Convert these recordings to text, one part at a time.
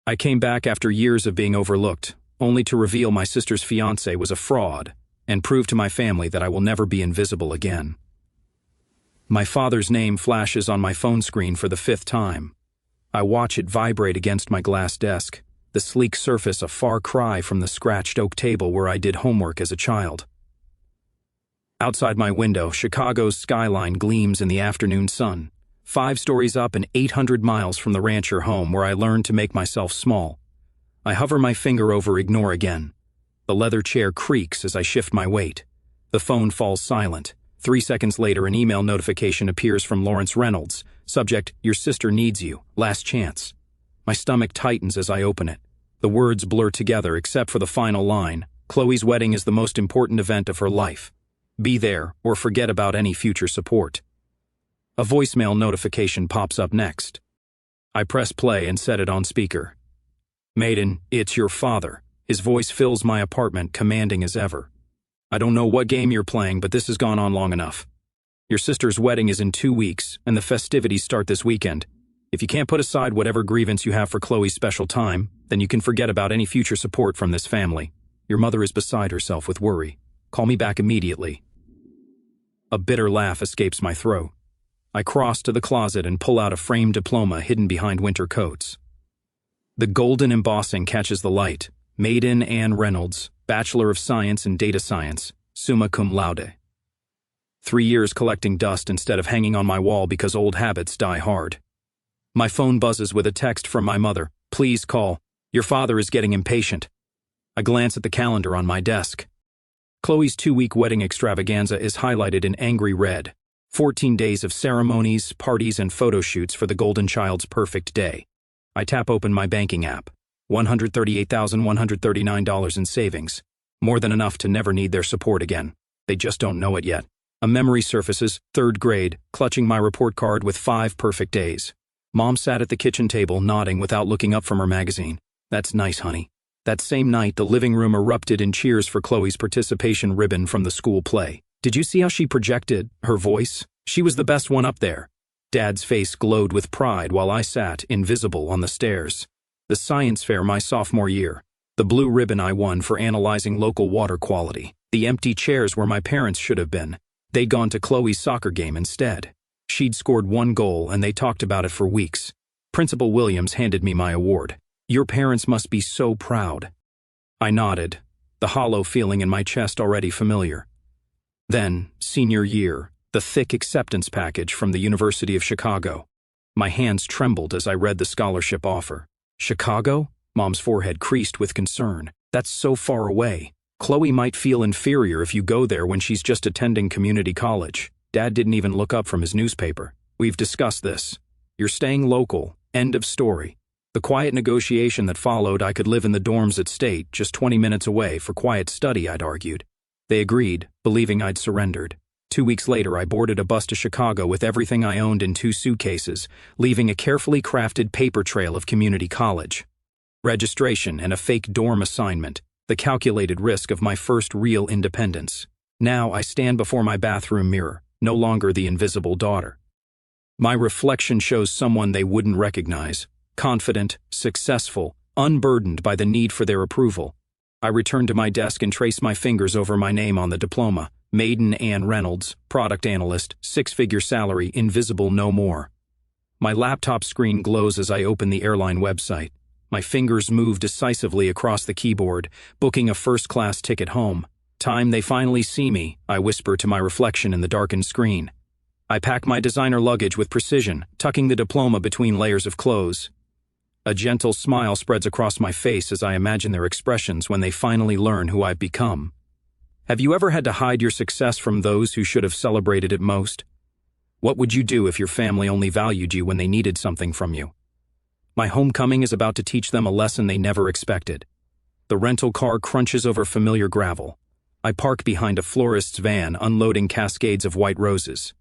I came back after years of being overlooked, only to reveal my sister's fiancé was a fraud and prove to my family that I will never be invisible again. My father's name flashes on my phone screen for the 5th time. I watch it vibrate against my glass desk, the sleek surface a far cry from the scratched oak table where I did homework as a child. Outside my window, Chicago's skyline gleams in the afternoon sun, 5 stories up and 800 miles from the rancher home where I learned to make myself small. I hover my finger over ignore again. The leather chair creaks as I shift my weight. The phone falls silent. 3 seconds later, an email notification appears from Lawrence Reynolds. Subject, your sister needs you. Last chance. My stomach tightens as I open it. The words blur together except for the final line. Chloe's wedding is the most important event of her life. Be there or forget about any future support. A voicemail notification pops up next. I press play and set it on speaker. Maiden, it's your father. His voice fills my apartment, commanding as ever. I don't know what game you're playing, but this has gone on long enough. Your sister's wedding is in 2 weeks, and the festivities start this weekend. If you can't put aside whatever grievance you have for Chloe's special time, then you can forget about any future support from this family. Your mother is beside herself with worry. Call me back immediately. A bitter laugh escapes my throat. I cross to the closet and pull out a framed diploma hidden behind winter coats. The golden embossing catches the light. Maiden Ann Reynolds, Bachelor of Science in Data Science, summa cum laude. 3 years collecting dust instead of hanging on my wall because old habits die hard. My phone buzzes with a text from my mother. Please call. Your father is getting impatient. I glance at the calendar on my desk. Chloe's 2-week wedding extravaganza is highlighted in angry red. 14 days of ceremonies, parties, and photo shoots for the golden child's perfect day. I tap open my banking app. $138,139 in savings. More than enough to never need their support again. They just don't know it yet. A memory surfaces, 3rd grade, clutching my report card with 5 perfect days. Mom sat at the kitchen table, nodding without looking up from her magazine. That's nice, honey. That same night, the living room erupted in cheers for Chloe's participation ribbon from the school play. Did you see how she projected her voice? She was the best one up there. Dad's face glowed with pride while I sat, invisible, on the stairs. The science fair my sophomore year. The blue ribbon I won for analyzing local water quality. The empty chairs where my parents should have been. They'd gone to Chloe's soccer game instead. She'd scored 1 goal and they talked about it for weeks. Principal Williams handed me my award. Your parents must be so proud. I nodded, the hollow feeling in my chest already familiar. Then, senior year, the thick acceptance package from the University of Chicago. My hands trembled as I read the scholarship offer. Chicago? Mom's forehead creased with concern. That's so far away. Chloe might feel inferior if you go there when she's just attending community college. Dad didn't even look up from his newspaper. We've discussed this. You're staying local. End of story. The quiet negotiation that followed, I could live in the dorms at State, just 20 minutes away, for quiet study, I'd argued. They agreed, believing I'd surrendered. 2 weeks later, I boarded a bus to Chicago with everything I owned in 2 suitcases, leaving a carefully crafted paper trail of community college. Registration and a fake dorm assignment, the calculated risk of my first real independence. Now I stand before my bathroom mirror, no longer the invisible daughter. My reflection shows someone they wouldn't recognize, confident, successful, unburdened by the need for their approval. I return to my desk and trace my fingers over my name on the diploma. Maiden Ann Reynolds, product analyst, 6-figure salary, invisible no more. My laptop screen glows as I open the airline website. My fingers move decisively across the keyboard, booking a first-class ticket home. Time they finally see me, I whisper to my reflection in the darkened screen. I pack my designer luggage with precision, tucking the diploma between layers of clothes. A gentle smile spreads across my face as I imagine their expressions when they finally learn who I've become. Have you ever had to hide your success from those who should have celebrated it most? What would you do if your family only valued you when they needed something from you? My homecoming is about to teach them a lesson they never expected. The rental car crunches over familiar gravel. I park behind a florist's van, unloading cascades of white roses.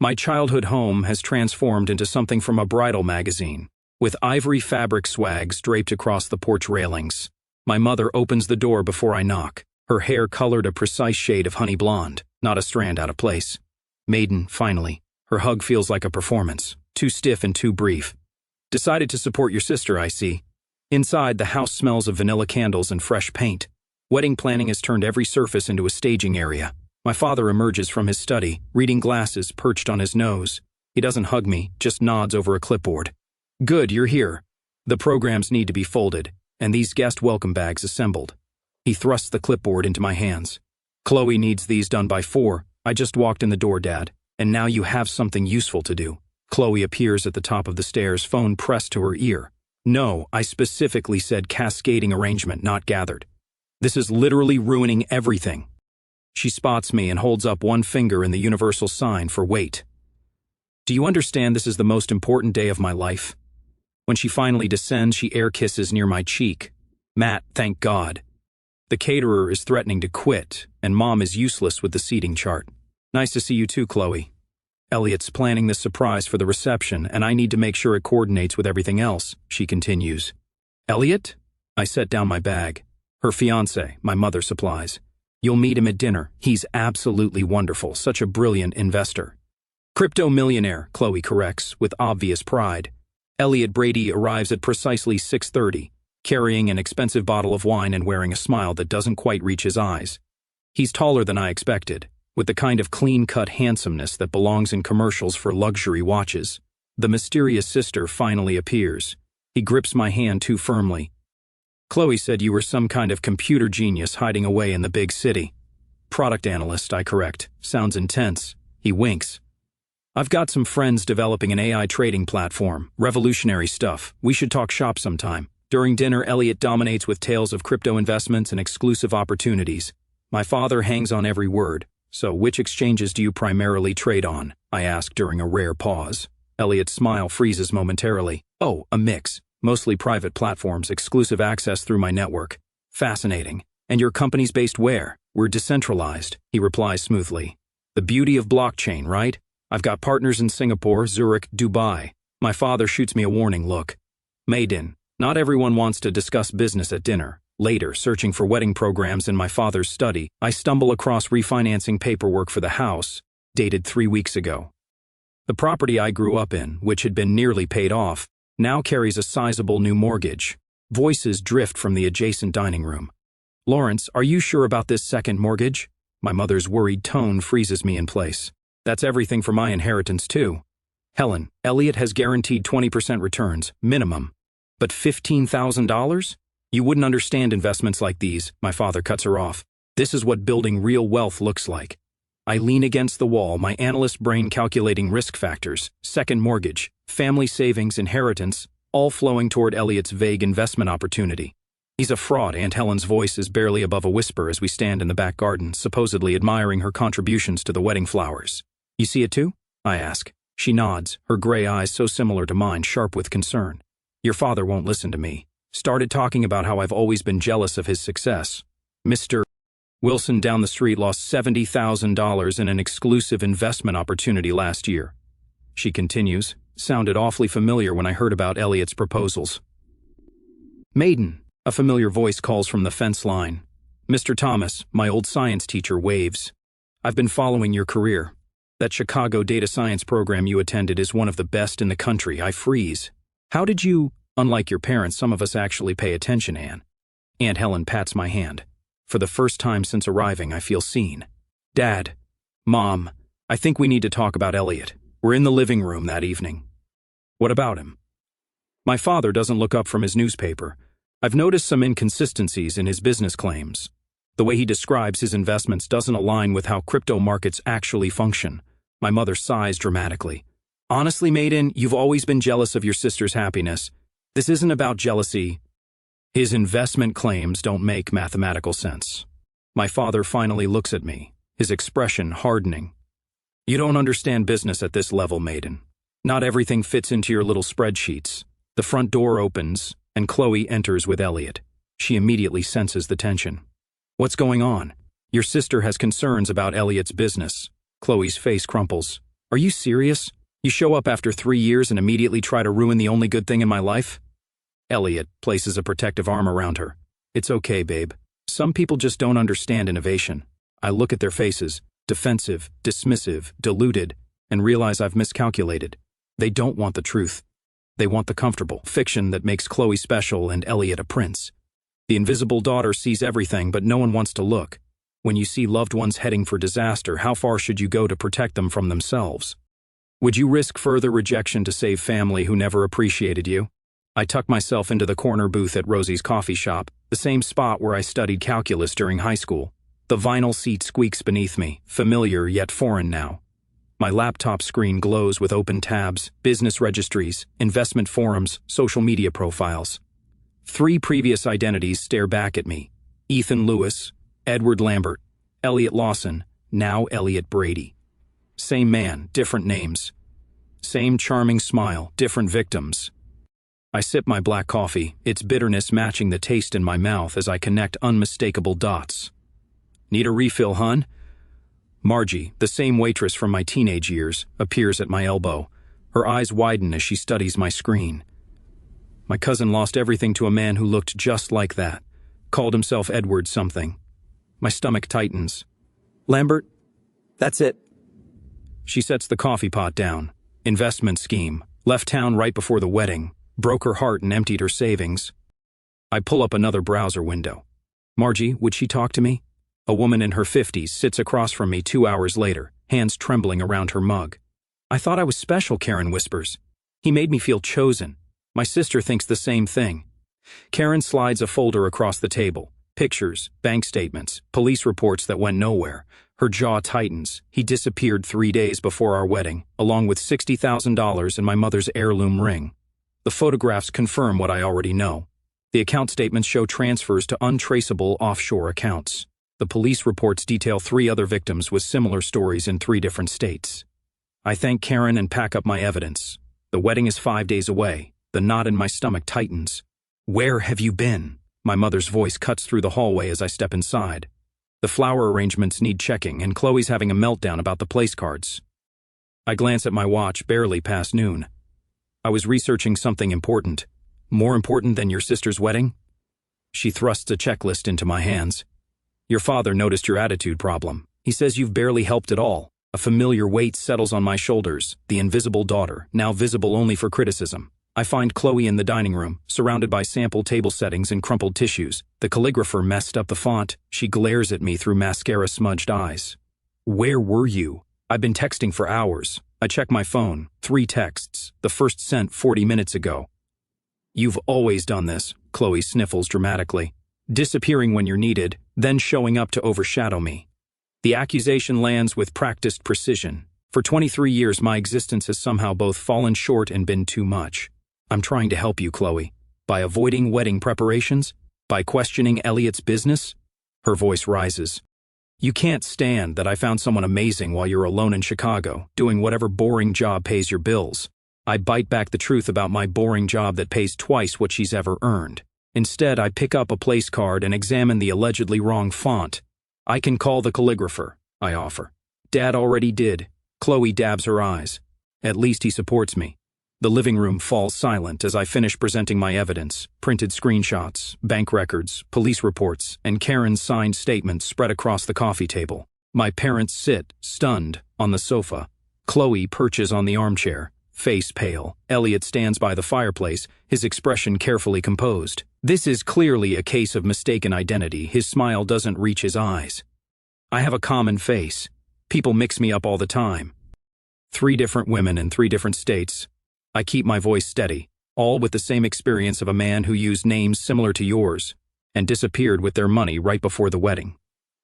My childhood home has transformed into something from a bridal magazine, with ivory fabric swags draped across the porch railings. My mother opens the door before I knock, her hair colored a precise shade of honey blonde, not a strand out of place. Maiden, finally. Her hug feels like a performance, too stiff and too brief. Decided to support your sister, I see. Inside, the house smells of vanilla candles and fresh paint. Wedding planning has turned every surface into a staging area. My father emerges from his study, reading glasses perched on his nose. He doesn't hug me, just nods over a clipboard. Good, you're here. The programs need to be folded, and these guest welcome bags assembled. He thrusts the clipboard into my hands. Chloe needs these done by 4. I just walked in the door, Dad, and now you have something useful to do. Chloe appears at the top of the stairs, phone pressed to her ear. No, I specifically said cascading arrangement, not gathered. This is literally ruining everything. She spots me and holds up one finger in the universal sign for wait. Do you understand this is the most important day of my life? When she finally descends, she air kisses near my cheek. Matt, thank God. The caterer is threatening to quit, and Mom is useless with the seating chart. Nice to see you too, Chloe. Elliot's planning this surprise for the reception, and I need to make sure it coordinates with everything else, she continues. Elliot? I set down my bag. Her fiancé, my mother supplies. You'll meet him at dinner. He's absolutely wonderful, such a brilliant investor. Crypto millionaire, Chloe corrects, with obvious pride. Elliot Brady arrives at precisely 6:30, carrying an expensive bottle of wine and wearing a smile that doesn't quite reach his eyes. He's taller than I expected, with the kind of clean-cut handsomeness that belongs in commercials for luxury watches. The mysterious sister finally appears. He grips my hand too firmly. Chloe said you were some kind of computer genius hiding away in the big city. Product analyst, I correct. Sounds intense. He winks. I've got some friends developing an AI trading platform. Revolutionary stuff. We should talk shop sometime. During dinner, Elliot dominates with tales of crypto investments and exclusive opportunities. My father hangs on every word. So, which exchanges do you primarily trade on? I ask during a rare pause. Elliot's smile freezes momentarily. Oh, a mix. Mostly private platforms, exclusive access through my network. Fascinating. And your company's based where? We're decentralized, he replies smoothly. The beauty of blockchain, right? I've got partners in Singapore, Zurich, Dubai. My father shoots me a warning look. Maiden, not everyone wants to discuss business at dinner. Later, searching for wedding programs in my father's study, I stumble across refinancing paperwork for the house, dated 3 weeks ago. The property I grew up in, which had been nearly paid off, now carries a sizable new mortgage. Voices drift from the adjacent dining room. Lawrence, are you sure about this second mortgage? My mother's worried tone freezes me in place. That's everything for my inheritance too. Helen, Elliot has guaranteed 20% returns, minimum. But $15,000? You wouldn't understand investments like these, my father cuts her off. This is what building real wealth looks like. I lean against the wall, my analyst brain calculating risk factors, second mortgage, family savings, inheritance, all flowing toward Elliot's vague investment opportunity. He's a fraud. Aunt Helen's voice is barely above a whisper as we stand in the back garden, supposedly admiring her contributions to the wedding flowers. You see it too? I ask. She nods, her gray eyes so similar to mine, sharp with concern. Your father won't listen to me. Started talking about how I've always been jealous of his success. Mr. Wilson down the street lost $70,000 in an exclusive investment opportunity last year. She continues, sounded awfully familiar when I heard about Elliot's proposals. Maiden, a familiar voice calls from the fence line. Mr. Thomas, my old science teacher, waves. I've been following your career. That Chicago data science program you attended is one of the best in the country. I freeze. How did you... Unlike your parents, some of us actually pay attention, Anne. Aunt Helen pats my hand. For the first time since arriving, I feel seen. Dad, Mom, I think we need to talk about Elliot. We're in the living room that evening. What about him? My father doesn't look up from his newspaper. I've noticed some inconsistencies in his business claims. The way he describes his investments doesn't align with how crypto markets actually function. My mother sighs dramatically. Honestly, Maiden, you've always been jealous of your sister's happiness. This isn't about jealousy. His investment claims don't make mathematical sense. My father finally looks at me, his expression hardening. You don't understand business at this level, Maiden. Not everything fits into your little spreadsheets. The front door opens, and Chloe enters with Elliot. She immediately senses the tension. What's going on? Your sister has concerns about Elliot's business. Chloe's face crumples. Are you serious? You show up after 3 years and immediately try to ruin the only good thing in my life? Elliot places a protective arm around her. It's okay, babe. Some people just don't understand innovation. I look at their faces, defensive, dismissive, deluded, and realize I've miscalculated. They don't want the truth. They want the comfortable fiction that makes Chloe special and Elliot a prince. The invisible daughter sees everything, but no one wants to look. When you see loved ones heading for disaster, how far should you go to protect them from themselves? Would you risk further rejection to save family who never appreciated you? I tuck myself into the corner booth at Rosie's coffee shop, the same spot where I studied calculus during high school. The vinyl seat squeaks beneath me, familiar yet foreign now. My laptop screen glows with open tabs, business registries, investment forums, social media profiles. 3 previous identities stare back at me. Ethan Lewis, Edward Lambert, Elliot Lawson, now Elliot Brady. Same man, different names. Same charming smile, different victims. I sip my black coffee, its bitterness matching the taste in my mouth as I connect unmistakable dots. Need a refill, hon? Margie, the same waitress from my teenage years, appears at my elbow. Her eyes widen as she studies my screen. My cousin lost everything to a man who looked just like that. Called himself Edward something. My stomach tightens. Lambert? That's it. She sets the coffee pot down. Investment scheme. Left town right before the wedding. Broke her heart and emptied her savings. I pull up another browser window. Margie, would she talk to me? A woman in her 50s sits across from me 2 hours later, hands trembling around her mug. I thought I was special, Karen whispers. He made me feel chosen. My sister thinks the same thing. Karen slides a folder across the table. Pictures, bank statements, police reports that went nowhere. Her jaw tightens. He disappeared 3 days before our wedding, along with $60,000 and my mother's heirloom ring. The photographs confirm what I already know. The account statements show transfers to untraceable offshore accounts. The police reports detail 3 other victims with similar stories in 3 different states. I thank Karen and pack up my evidence. The wedding is 5 days away. The knot in my stomach tightens. Where have you been? My mother's voice cuts through the hallway as I step inside. The flower arrangements need checking, and Chloe's having a meltdown about the place cards. I glance at my watch, barely past noon. I was researching something important. More important than your sister's wedding? She thrusts a checklist into my hands. Your father noticed your attitude problem. He says you've barely helped at all. A familiar weight settles on my shoulders, the invisible daughter, now visible only for criticism. I find Chloe in the dining room, surrounded by sample table settings and crumpled tissues. The calligrapher messed up the font. She glares at me through mascara-smudged eyes. Where were you? I've been texting for hours. I check my phone. 3 texts, the first sent 40 minutes ago. You've always done this, Chloe sniffles dramatically. Disappearing when you're needed, then showing up to overshadow me. The accusation lands with practiced precision. For 23 years, my existence has somehow both fallen short and been too much. I'm trying to help you, Chloe. By avoiding wedding preparations? By questioning Elliot's business? Her voice rises. You can't stand that I found someone amazing while you're alone in Chicago, doing whatever boring job pays your bills. I bite back the truth about my boring job that pays twice what she's ever earned. Instead, I pick up a place card and examine the allegedly wrong font. I can call the calligrapher, I offer. Dad already did. Chloe dabs her eyes. At least he supports me. The living room falls silent as I finish presenting my evidence, printed screenshots, bank records, police reports, and Karen's signed statements spread across the coffee table. My parents sit, stunned, on the sofa. Chloe perches on the armchair, face pale. Elliot stands by the fireplace, his expression carefully composed. This is clearly a case of mistaken identity. His smile doesn't reach his eyes. I have a common face. People mix me up all the time. 3 different women in 3 different states. I keep my voice steady, all with the same experience of a man who used names similar to yours and disappeared with their money right before the wedding.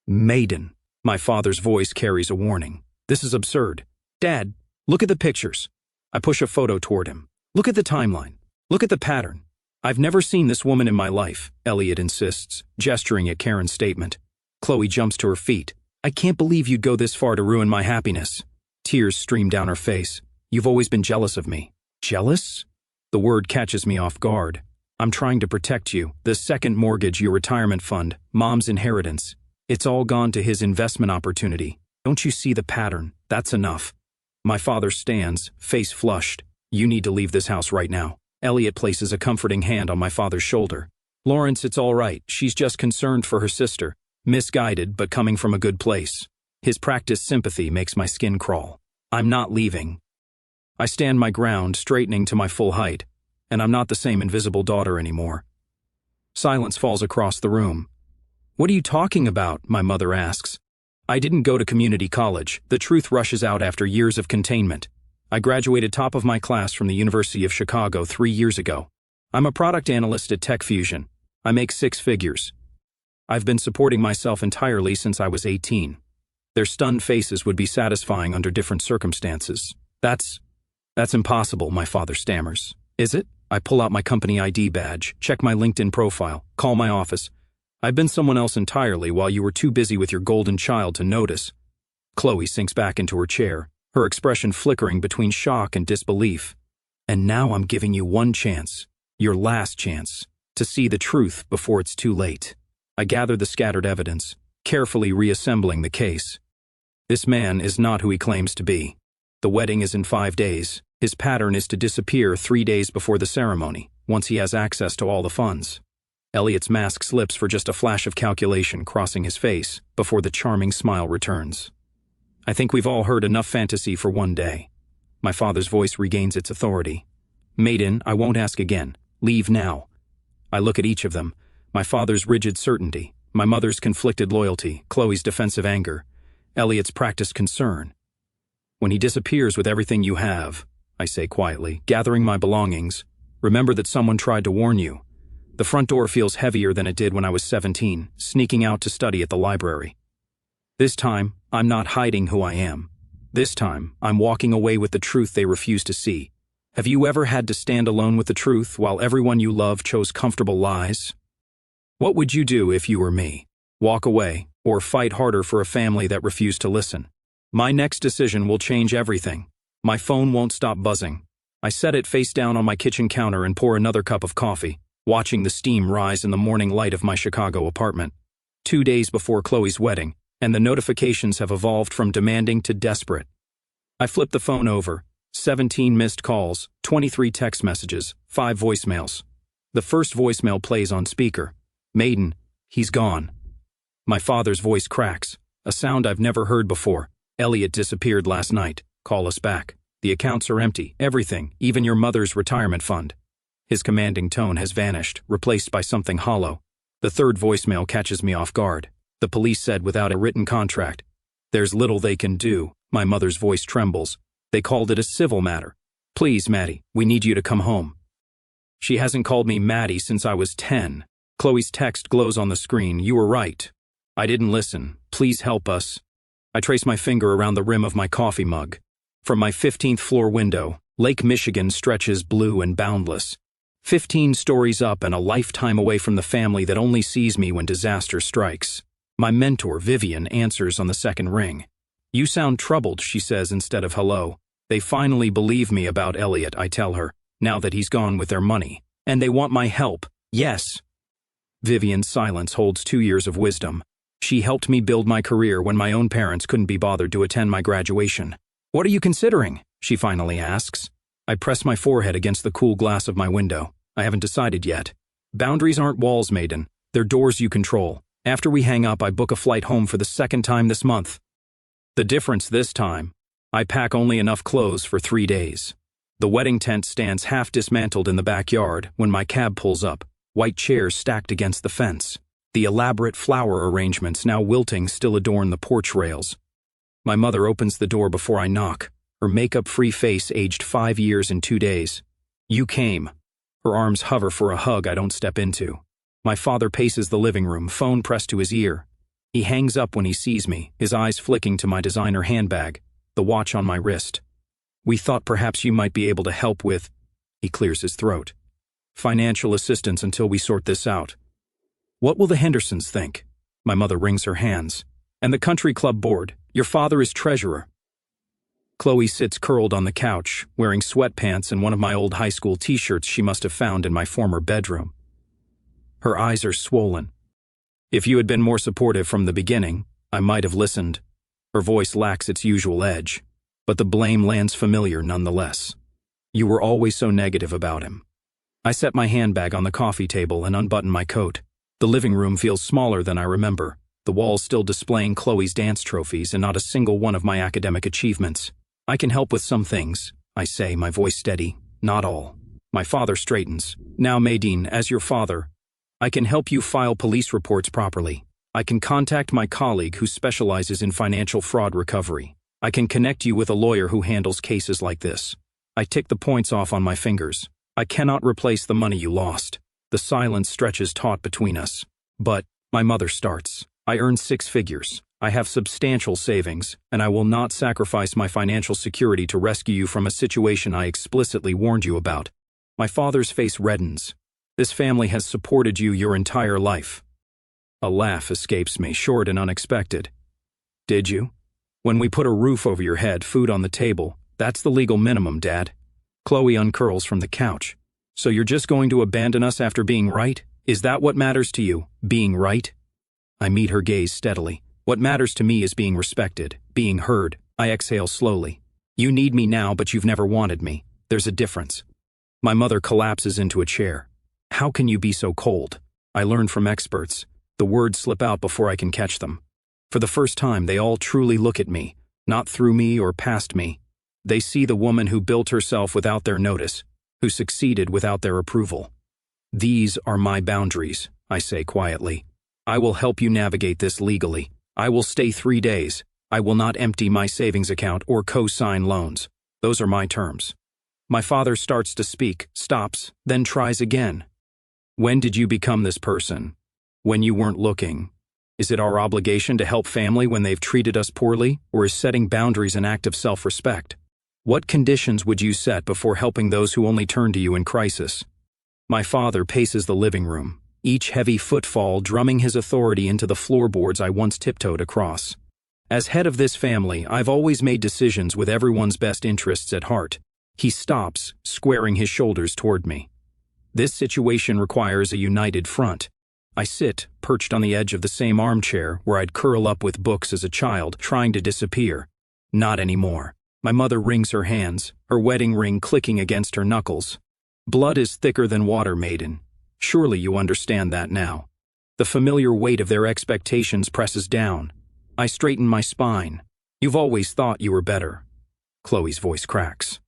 Maiden. My father's voice carries a warning. This is absurd. Dad, look at the pictures. I push a photo toward him. Look at the timeline. Look at the pattern. I've never seen this woman in my life, Elliot insists, gesturing at Karen's statement. Chloe jumps to her feet. I can't believe you'd go this far to ruin my happiness. Tears stream down her face. You've always been jealous of me. Jealous? The word catches me off guard. I'm trying to protect you. The second mortgage, your retirement fund, Mom's inheritance. It's all gone to his investment opportunity. Don't you see the pattern? That's enough. My father stands, face flushed. You need to leave this house right now. Elliot places a comforting hand on my father's shoulder. Lawrence, it's all right. She's just concerned for her sister. Misguided, but coming from a good place. His practiced sympathy makes my skin crawl. I'm not leaving. I stand my ground, straightening to my full height. and I'm not the same invisible daughter anymore. Silence falls across the room. What are you talking about? My mother asks. I didn't go to community college. The truth rushes out after years of containment. I graduated top of my class from the University of Chicago 3 years ago. I'm a product analyst at Tech Fusion. I make 6 figures. I've been supporting myself entirely since I was 18. Their stunned faces would be satisfying under different circumstances. That's impossible, my father stammers. Is it? I pull out my company ID badge, check my LinkedIn profile, call my office. I've been someone else entirely while you were too busy with your golden child to notice. Chloe sinks back into her chair, her expression flickering between shock and disbelief. And now I'm giving you one chance, your last chance, to see the truth before it's too late. I gather the scattered evidence, carefully reassembling the case. This man is not who he claims to be. The wedding is in 5 days. His pattern is to disappear 3 days before the ceremony, once he has access to all the funds. Elliot's mask slips for just a flash of calculation crossing his face before the charming smile returns. I think we've all heard enough fantasy for one day. My father's voice regains its authority. Maiden, I won't ask again. Leave now. I look at each of them. My father's rigid certainty, my mother's conflicted loyalty, Chloe's defensive anger, Elliot's practiced concern. When he disappears with everything you have, I say quietly, gathering my belongings, remember that someone tried to warn you. The front door feels heavier than it did when I was 17, sneaking out to study at the library. This time, I'm not hiding who I am. This time, I'm walking away with the truth they refuse to see. Have you ever had to stand alone with the truth while everyone you love chose comfortable lies? What would you do if you were me? Walk away, or fight harder for a family that refused to listen? My next decision will change everything. My phone won't stop buzzing. I set it face down on my kitchen counter and pour another cup of coffee, watching the steam rise in the morning light of my Chicago apartment. 2 days before Chloe's wedding, and the notifications have evolved from demanding to desperate. I flip the phone over. 17 missed calls, 23 text messages, 5 voicemails. The first voicemail plays on speaker. Maiden, he's gone. My father's voice cracks, a sound I've never heard before. Elliot disappeared last night. Call us back. The accounts are empty, everything, even your mother's retirement fund. His commanding tone has vanished, replaced by something hollow. The third voicemail catches me off guard. The police said without a written contract. There's little they can do. My mother's voice trembles. They called it a civil matter. Please, Maddie, we need you to come home. She hasn't called me Maddie since I was 10. Chloe's text glows on the screen. You were right. I didn't listen. Please help us. I trace my finger around the rim of my coffee mug. From my 15th floor window, Lake Michigan stretches blue and boundless. 15 stories up and a lifetime away from the family that only sees me when disaster strikes. My mentor, Vivian, answers on the second ring. You sound troubled, she says instead of hello. They finally believe me about Elliot, I tell her, now that he's gone with their money. And they want my help. Yes. Vivian's silence holds 2 years of wisdom. She helped me build my career when my own parents couldn't be bothered to attend my graduation. What are you considering? She finally asks. I press my forehead against the cool glass of my window. I haven't decided yet. Boundaries aren't walls, Maiden. They're doors you control. After we hang up, I book a flight home for the 2nd time this month. The difference this time, I pack only enough clothes for 3 days. The wedding tent stands half dismantled in the backyard when my cab pulls up, white chairs stacked against the fence. The elaborate flower arrangements, now wilting, still adorn the porch rails. My mother opens the door before I knock, her makeup-free face aged 5 years in 2 days. You came. Her arms hover for a hug I don't step into. My father paces the living room, phone pressed to his ear. He hangs up when he sees me, his eyes flicking to my designer handbag, the watch on my wrist. We thought perhaps you might be able to help with, he clears his throat, financial assistance until we sort this out. What will the Hendersons think? My mother wrings her hands. And the country club board. Your father is treasurer. Chloe sits curled on the couch, wearing sweatpants and one of my old high school t-shirts she must have found in my former bedroom. Her eyes are swollen. If you had been more supportive from the beginning, I might have listened. Her voice lacks its usual edge, but the blame lands familiar nonetheless. You were always so negative about him. I set my handbag on the coffee table and unbutton my coat. The living room feels smaller than I remember, the walls still displaying Chloe's dance trophies and not a single one of my academic achievements. I can help with some things, I say, my voice steady. Not all. My father straightens. Now, Maydeen, as your father, I can help you file police reports properly. I can contact my colleague who specializes in financial fraud recovery. I can connect you with a lawyer who handles cases like this. I tick the points off on my fingers. I cannot replace the money you lost. The silence stretches taut between us. But, my mother starts. I earn 6 figures. I have substantial savings, and I will not sacrifice my financial security to rescue you from a situation I explicitly warned you about. My father's face reddens. This family has supported you your entire life. A laugh escapes me, short and unexpected. Did you? When we put a roof over your head, food on the table, that's the legal minimum, Dad. Chloe uncurls from the couch. So you're just going to abandon us after being right? Is that what matters to you, being right? I meet her gaze steadily. What matters to me is being respected, being heard. I exhale slowly. You need me now, but you've never wanted me. There's a difference. My mother collapses into a chair. How can you be so cold? I learn from experts. The words slip out before I can catch them. For the first time, they all truly look at me, not through me or past me. They see the woman who built herself without their notice, who succeeded without their approval. These are my boundaries, I say quietly. I will help you navigate this legally. I will stay 3 days. I will not empty my savings account or co-sign loans. Those are my terms. My father starts to speak, stops, then tries again. When did you become this person? When you weren't looking. Is it our obligation to help family when they've treated us poorly, or is setting boundaries an act of self-respect? What conditions would you set before helping those who only turn to you in crisis? My father paces the living room, each heavy footfall drumming his authority into the floorboards I once tiptoed across. As head of this family, I've always made decisions with everyone's best interests at heart. He stops, squaring his shoulders toward me. This situation requires a united front. I sit, perched on the edge of the same armchair where I'd curl up with books as a child, trying to disappear. Not anymore. My mother wrings her hands, her wedding ring clicking against her knuckles. Blood is thicker than water, Maiden. Surely you understand that now. The familiar weight of their expectations presses down. I straighten my spine. You've always thought you were better. Chloe's voice cracks.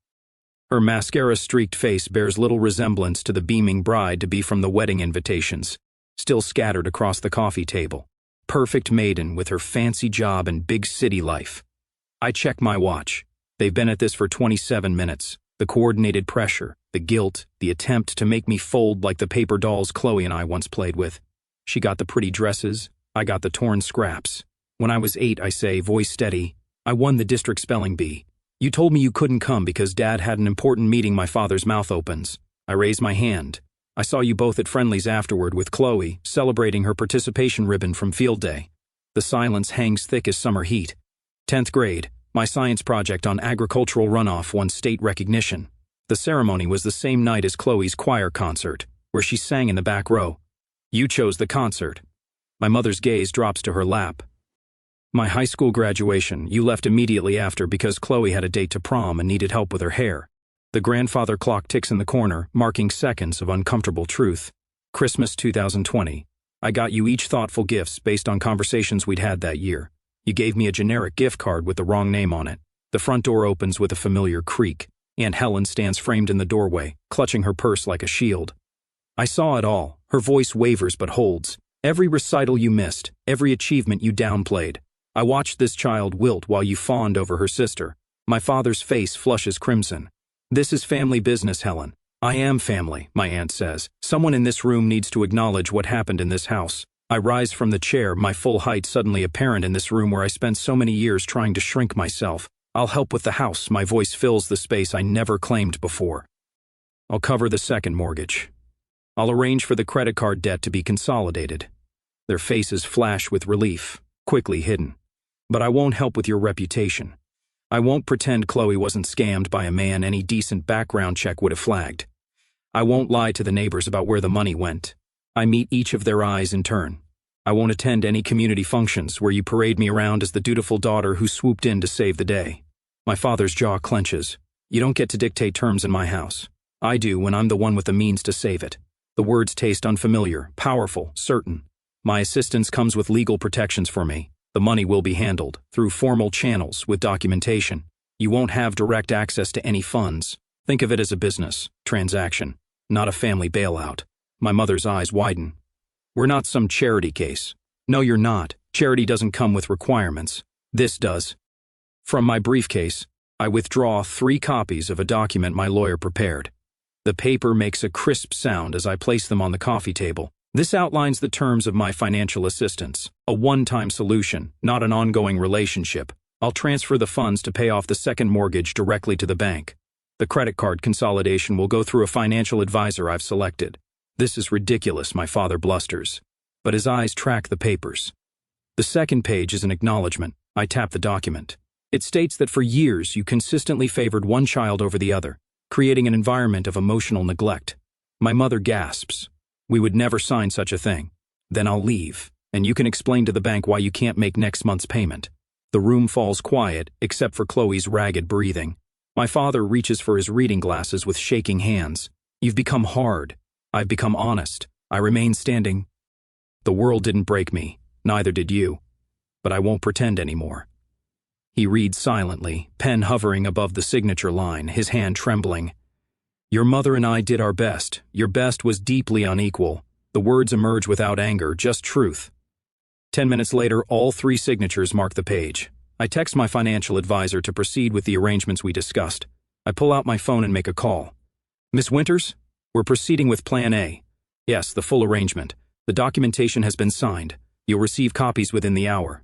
Her mascara-streaked face bears little resemblance to the beaming bride-to-be from the wedding invitations, still scattered across the coffee table. Perfect maiden with her fancy job and big city life. I check my watch. They've been at this for 27 minutes. The coordinated pressure, the guilt, the attempt to make me fold like the paper dolls Chloe and I once played with. She got the pretty dresses, I got the torn scraps. When I was 8, I say, voice steady, I won the district spelling bee. You told me you couldn't come because Dad had an important meeting. My father's mouth opens. I raise my hand. I saw you both at Friendly's afterward with Chloe, celebrating her participation ribbon from field day. The silence hangs thick as summer heat. 10th grade, my science project on agricultural runoff won state recognition. The ceremony was the same night as Chloe's choir concert, where she sang in the back row. You chose the concert. My mother's gaze drops to her lap. My high school graduation, you left immediately after because Chloe had a date to prom and needed help with her hair. The grandfather clock ticks in the corner, marking seconds of uncomfortable truth. Christmas 2020. I got you each thoughtful gifts based on conversations we'd had that year. You gave me a generic gift card with the wrong name on it. The front door opens with a familiar creak. Aunt Helen stands framed in the doorway, clutching her purse like a shield. I saw it all. Her voice wavers but holds. Every recital you missed, every achievement you downplayed. I watched this child wilt while you fawned over her sister. My father's face flushes crimson. This is family business, Helen. I am family, my aunt says. Someone in this room needs to acknowledge what happened in this house. I rise from the chair, my full height suddenly apparent in this room where I spent so many years trying to shrink myself. I'll help with the house. My voice fills the space I never claimed before. I'll cover the second mortgage. I'll arrange for the credit card debt to be consolidated. Their faces flash with relief, quickly hidden. But I won't help with your reputation. I won't pretend Chloe wasn't scammed by a man any decent background check would have flagged. I won't lie to the neighbors about where the money went. I meet each of their eyes in turn. I won't attend any community functions where you parade me around as the dutiful daughter who swooped in to save the day. My father's jaw clenches. You don't get to dictate terms in my house. I do when I'm the one with the means to save it. The words taste unfamiliar, powerful, certain. My assistance comes with legal protections for me. The money will be handled through formal channels with documentation. You won't have direct access to any funds. Think of it as a business transaction, not a family bailout. My mother's eyes widen. We're not some charity case. No, you're not. Charity doesn't come with requirements. This does. From my briefcase, I withdraw 3 copies of a document my lawyer prepared. The paper makes a crisp sound as I place them on the coffee table. This outlines the terms of my financial assistance, a one-time solution, not an ongoing relationship. I'll transfer the funds to pay off the second mortgage directly to the bank. The credit card consolidation will go through a financial advisor I've selected. This is ridiculous, my father blusters. But his eyes track the papers. The second page is an acknowledgement. I tap the document. It states that for years you consistently favored one child over the other, creating an environment of emotional neglect. My mother gasps. We would never sign such a thing. Then I'll leave, and you can explain to the bank why you can't make next month's payment. The room falls quiet, except for Chloe's ragged breathing. My father reaches for his reading glasses with shaking hands. You've become hard. I've become honest. I remain standing. The world didn't break me, neither did you. But I won't pretend anymore. He reads silently, pen hovering above the signature line, his hand trembling. Your mother and I did our best. Your best was deeply unequal. The words emerge without anger, just truth. 10 minutes later, all 3 signatures mark the page. I text my financial advisor to proceed with the arrangements we discussed. I pull out my phone and make a call. Miss Winters? We're proceeding with Plan A. Yes, the full arrangement. The documentation has been signed. You'll receive copies within the hour.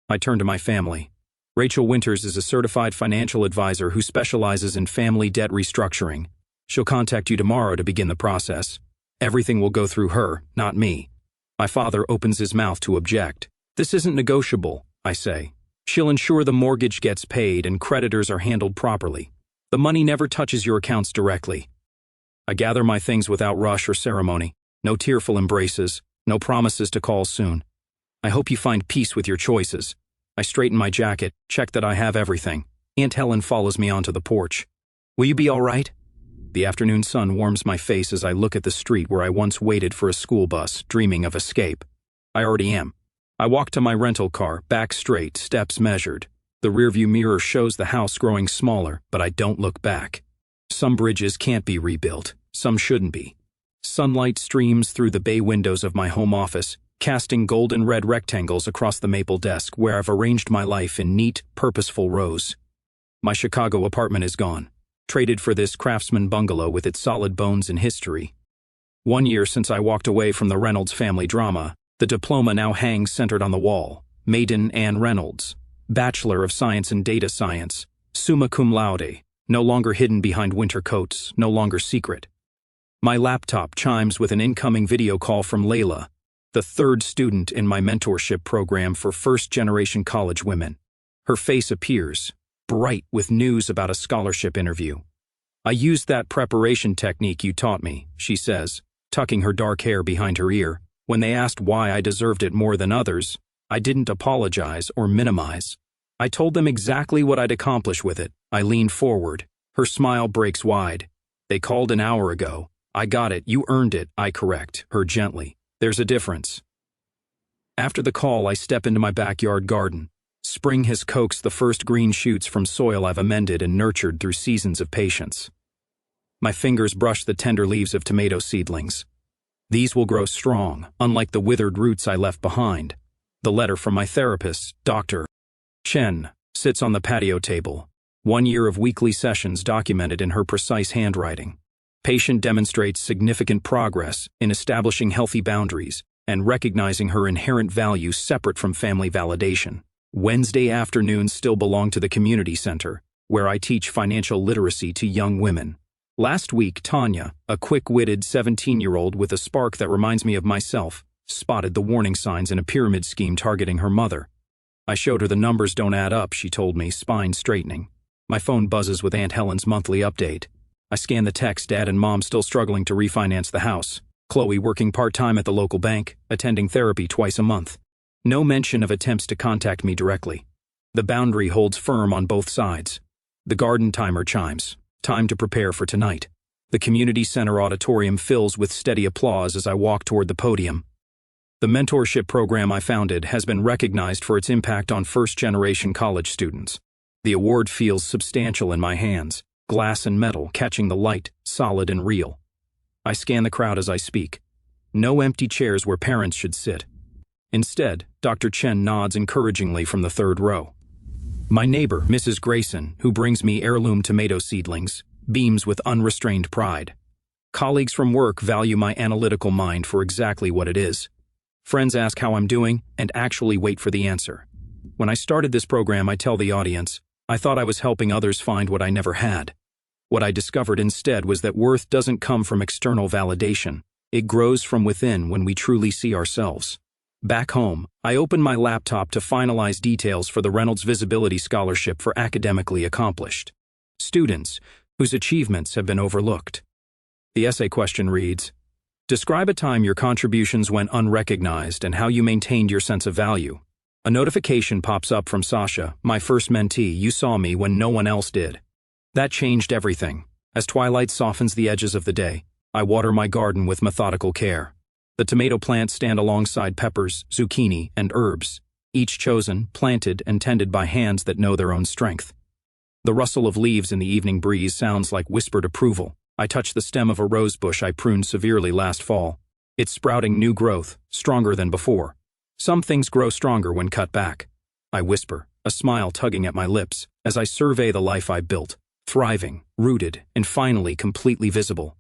I turn to my family. Rachel Winters is a certified financial advisor who specializes in family debt restructuring. She'll contact you tomorrow to begin the process. Everything will go through her, not me. My father opens his mouth to object. This isn't negotiable, I say. She'll ensure the mortgage gets paid and creditors are handled properly. The money never touches your accounts directly. I gather my things without rush or ceremony. No tearful embraces, no promises to call soon. I hope you find peace with your choices. I straighten my jacket, check that I have everything. Aunt Helen follows me onto the porch. Will you be all right? The afternoon sun warms my face as I look at the street where I once waited for a school bus, dreaming of escape. I already am. I walk to my rental car, back straight, steps measured. The rearview mirror shows the house growing smaller, but I don't look back. Some bridges can't be rebuilt, some shouldn't be. Sunlight streams through the bay windows of my home office, casting golden red rectangles across the maple desk where I've arranged my life in neat, purposeful rows. My Chicago apartment is gone, traded for this craftsman bungalow with its solid bones and history. 1 year since I walked away from the Reynolds family drama, the diploma now hangs centered on the wall. Maiden Ann Reynolds, Bachelor of Science in Data Science, summa cum laude, no longer hidden behind winter coats, no longer secret. My laptop chimes with an incoming video call from Layla, the 3rd student in my mentorship program for first-generation college women. Her face appears, bright with news about a scholarship interview. I used that preparation technique you taught me, she says, tucking her dark hair behind her ear. When they asked why I deserved it more than others, I didn't apologize or minimize. I told them exactly what I'd accomplish with it. I lean forward. Her smile breaks wide. They called an hour ago. I got it. You earned it. I correct her gently. There's a difference. After the call, I step into my backyard garden. Spring has coaxed the first green shoots from soil I've amended and nurtured through seasons of patience. My fingers brush the tender leaves of tomato seedlings. These will grow strong, unlike the withered roots I left behind. The letter from my therapist, Dr. Chen, sits on the patio table. 1 year of weekly sessions documented in her precise handwriting. Patient demonstrates significant progress in establishing healthy boundaries and recognizing her inherent value separate from family validation. Wednesday afternoons still belong to the community center, where I teach financial literacy to young women. Last week, Tanya, a quick-witted 17-year-old with a spark that reminds me of myself, spotted the warning signs in a pyramid scheme targeting her mother. I showed her the numbers don't add up, she told me, spine straightening. My phone buzzes with Aunt Helen's monthly update. I scan the text, Dad and Mom still struggling to refinance the house. Chloe working part-time at the local bank, attending therapy twice a month. No mention of attempts to contact me directly. The boundary holds firm on both sides. The garden timer chimes. Time to prepare for tonight. The community center auditorium fills with steady applause as I walk toward the podium. The mentorship program I founded has been recognized for its impact on first-generation college students. The award feels substantial in my hands. glass and metal catching the light, solid and real. I scan the crowd as I speak. No empty chairs where parents should sit. Instead, Dr. Chen nods encouragingly from the third row. My neighbor, Mrs. Grayson, who brings me heirloom tomato seedlings, beams with unrestrained pride. Colleagues from work value my analytical mind for exactly what it is. Friends ask how I'm doing and actually wait for the answer. When I started this program, I tell the audience, I thought I was helping others find what I never had. What I discovered instead was that worth doesn't come from external validation. It grows from within when we truly see ourselves. Back home, I opened my laptop to finalize details for the Reynolds Visibility Scholarship for academically accomplished students whose achievements have been overlooked. The essay question reads, describe a time your contributions went unrecognized and how you maintained your sense of value. A notification pops up from Sasha, my first mentee. You saw me when no one else did. That changed everything. As twilight softens the edges of the day, I water my garden with methodical care. The tomato plants stand alongside peppers, zucchini, and herbs, each chosen, planted, and tended by hands that know their own strength. The rustle of leaves in the evening breeze sounds like whispered approval. I touch the stem of a rose bush I pruned severely last fall. It's sprouting new growth, stronger than before. Some things grow stronger when cut back. I whisper, a smile tugging at my lips, as I survey the life I built, thriving, rooted, and finally completely visible.